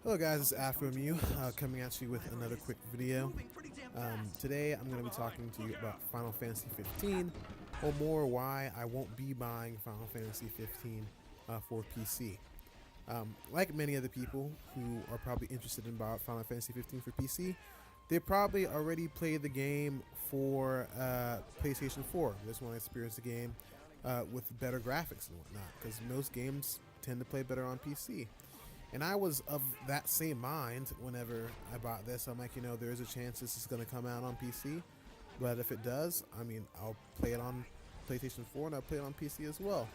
Hello guys, it's AfroMu coming at you with another quick video. Today I'm going to be talking to you about Final Fantasy 15, or more why I won't be buying Final Fantasy 15 for PC. Like many other people who are probably interested in buying Final Fantasy 15 for PC, they probably already played the game for PlayStation 4. They just want to experience the game with better graphics and whatnot, because most games tend to play better on PC. And I was of that same mind whenever I bought this. I'm like, there is a chance this is going to come out on PC. But if it does, I mean, I'll play it on PlayStation 4 and I'll play it on PC as well.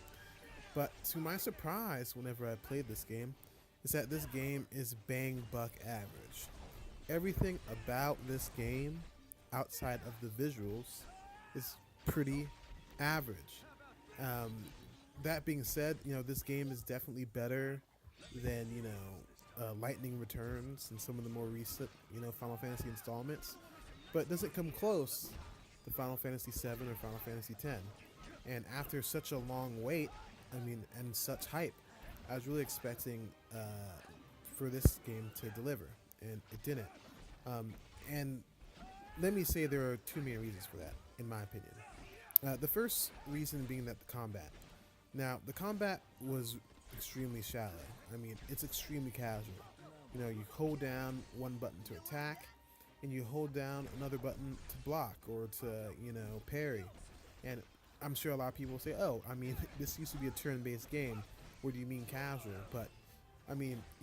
But to my surprise, whenever I played this game, is that this game is bang buck average. Everything about this game, outside of the visuals, is pretty average. That being said, this game is definitely better than Lightning Returns and some of the more recent Final Fantasy installments, but it doesn't come close to Final Fantasy 7 or Final Fantasy 10. And after such a long wait, and such hype, I was really expecting for this game to deliver, and it didn't. And let me say there are two main reasons for that, in my opinion. The first reason being that the combat. Now, the combat was extremely shallow. It's extremely casual. You hold down one button to attack, and you hold down another button to block or to, parry. And I'm sure a lot of people will say, oh, this used to be a turn-based game. What do you mean casual? But,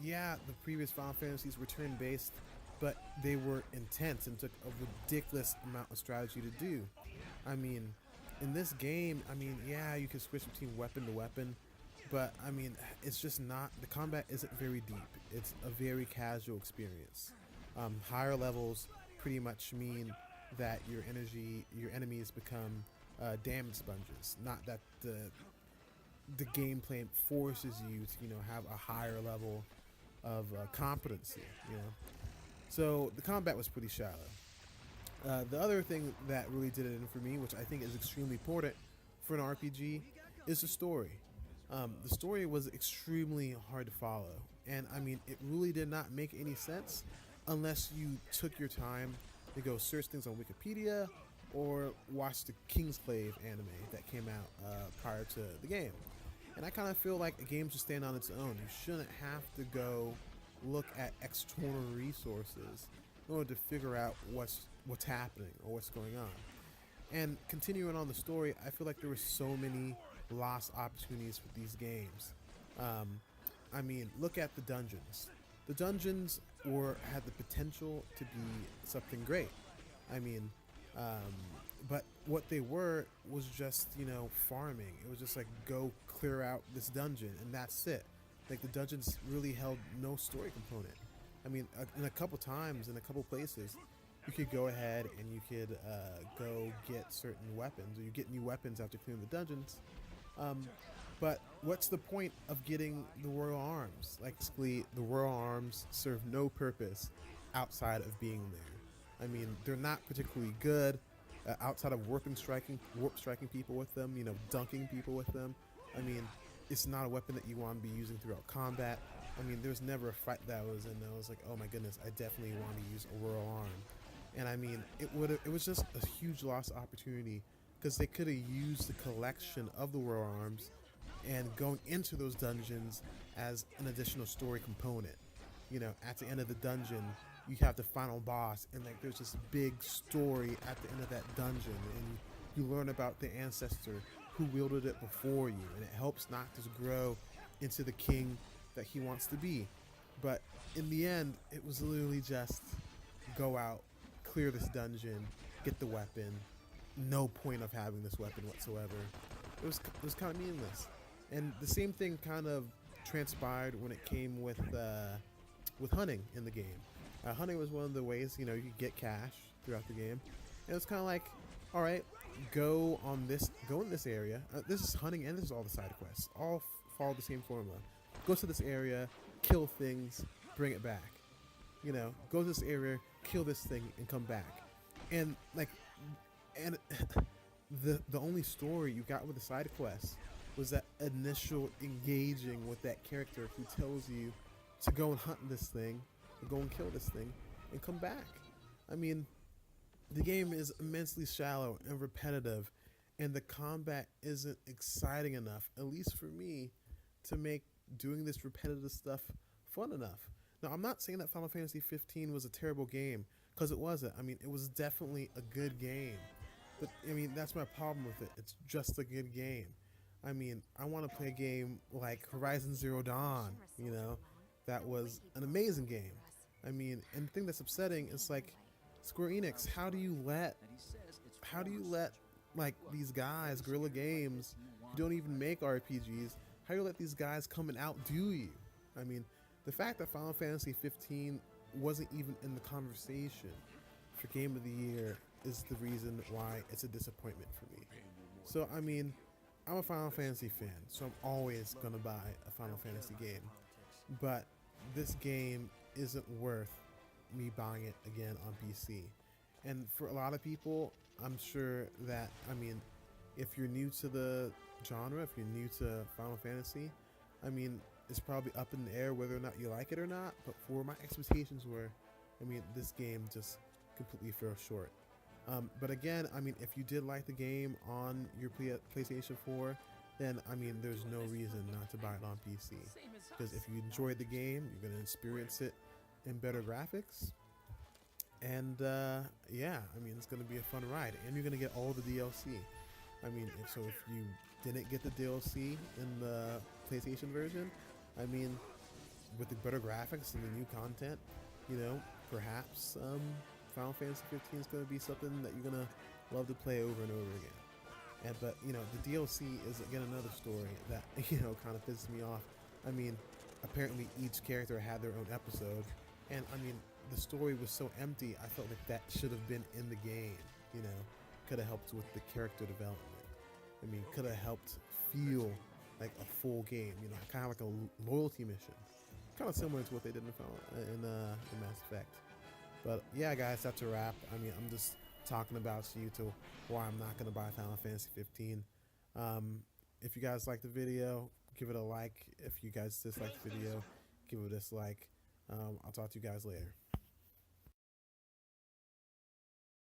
yeah, the previous Final Fantasies were turn-based, but they were intense and took a ridiculous amount of strategy to do. In this game, yeah, you can switch between weapon to weapon, but it's just not, the combat isn't very deep. It's a very casual experience. Higher levels pretty much mean that your enemies become damage sponges. Not that the gameplay forces you to have a higher level of competency. So the combat was pretty shallow. The other thing that really did it in for me, which I think is extremely important for an RPG, is the story. The story was extremely hard to follow, and it really did not make any sense unless you took your time to go search things on Wikipedia or watch the Kingsclave anime that came out prior to the game. And I kind of feel like a game should stand on its own. You shouldn't have to go look at external resources in order to figure out what's happening or what's going on. And continuing on the story, I feel like there were so many lost opportunities with these games. Look at the dungeons. The dungeons had the potential to be something great. But what they were was just farming. It was just like, go clear out this dungeon and that's it. Like, the dungeons really held no story component. In a couple times, in a couple places, you could go ahead and you could go get certain weapons, or you get new weapons after clearing the dungeons. But what's the point of getting the Royal Arms? Like, basically, the Royal Arms serve no purpose outside of being there. They're not particularly good outside of warp striking people with them, dunking people with them. It's not a weapon that you want to be using throughout combat. There's never a fight that I was in that I was like, oh my goodness, I definitely want to use a Royal Arm. And it was just a huge lost opportunity, because they could have used the collection of the Royal Arms and going into those dungeons as an additional story component. At the end of the dungeon, you have the final boss, and like there's this big story at the end of that dungeon, and you learn about the ancestor who wielded it before you, and it helps Noctis grow into the king that he wants to be. But in the end, it was literally just go out, clear this dungeon, get the weapon. No point of having this weapon whatsoever. It was kind of meaningless. And the same thing kind of transpired when it came with hunting in the game. Hunting was one of the ways you could get cash throughout the game, and it's kind of like, all right, go in this area. This is hunting, and this is all the side quests. All follow the same formula. Go to this area, kill things, bring it back. Go to this area, kill this thing, and come back. And the only story you got with the side quests was that initial engaging with that character who tells you to go and hunt this thing, to go and kill this thing, and come back. I mean, the game is immensely shallow and repetitive, and the combat isn't exciting enough, at least for me, to make doing this repetitive stuff fun enough. Now, I'm not saying that Final Fantasy 15 was a terrible game, because it wasn't. I mean, it was definitely a good game. But, I mean, that's my problem with it. It's just a good game. I mean, I want to play a game like Horizon Zero Dawn, you know? That was an amazing game. I mean, and the thing that's upsetting is like, Square Enix, how do you let like these guys, Guerrilla Games, who don't even make RPGs, how do you let these guys come and outdo you? I mean, the fact that Final Fantasy 15 wasn't even in the conversation for Game of the Year is the reason why it's a disappointment for me. So, I mean, I'm a Final Fantasy fan, so I'm always gonna buy a Final Fantasy game. But this game isn't worth me buying it again on PC. And for a lot of people, I'm sure that, I mean, if you're new to the genre, if you're new to Final Fantasy, I mean, it's probably up in the air whether or not you like it or not. But for my expectations were, I mean, this game just completely fell short. But again, I mean, if you did like the game on your PlayStation 4, then, I mean, there's no reason not to buy it on PC. Because if you enjoyed the game, you're going to experience it in better graphics. And, yeah, I mean, it's going to be a fun ride. And you're going to get all the DLC. I mean, if you didn't get the DLC in the PlayStation version, I mean, with the better graphics and the new content, you know, perhaps Final Fantasy 15 is going to be something that you're going to love to play over and over again. But, you know, the DLC is, again, another story that, you know, kind of pisses me off. I mean, apparently each character had their own episode. And, I mean, the story was so empty, I felt like that should have been in the game, you know. Could have helped with the character development. I mean, could have helped feel like a full game, you know, kind of like a loyalty mission. Kind of similar to what they did in Mass Effect. But, yeah, guys, that's a wrap. I mean, I'm just talking about you to why I'm not going to buy Final Fantasy 15. If you guys like the video, give it a like. If you guys dislike the video, give it a dislike. I'll talk to you guys later.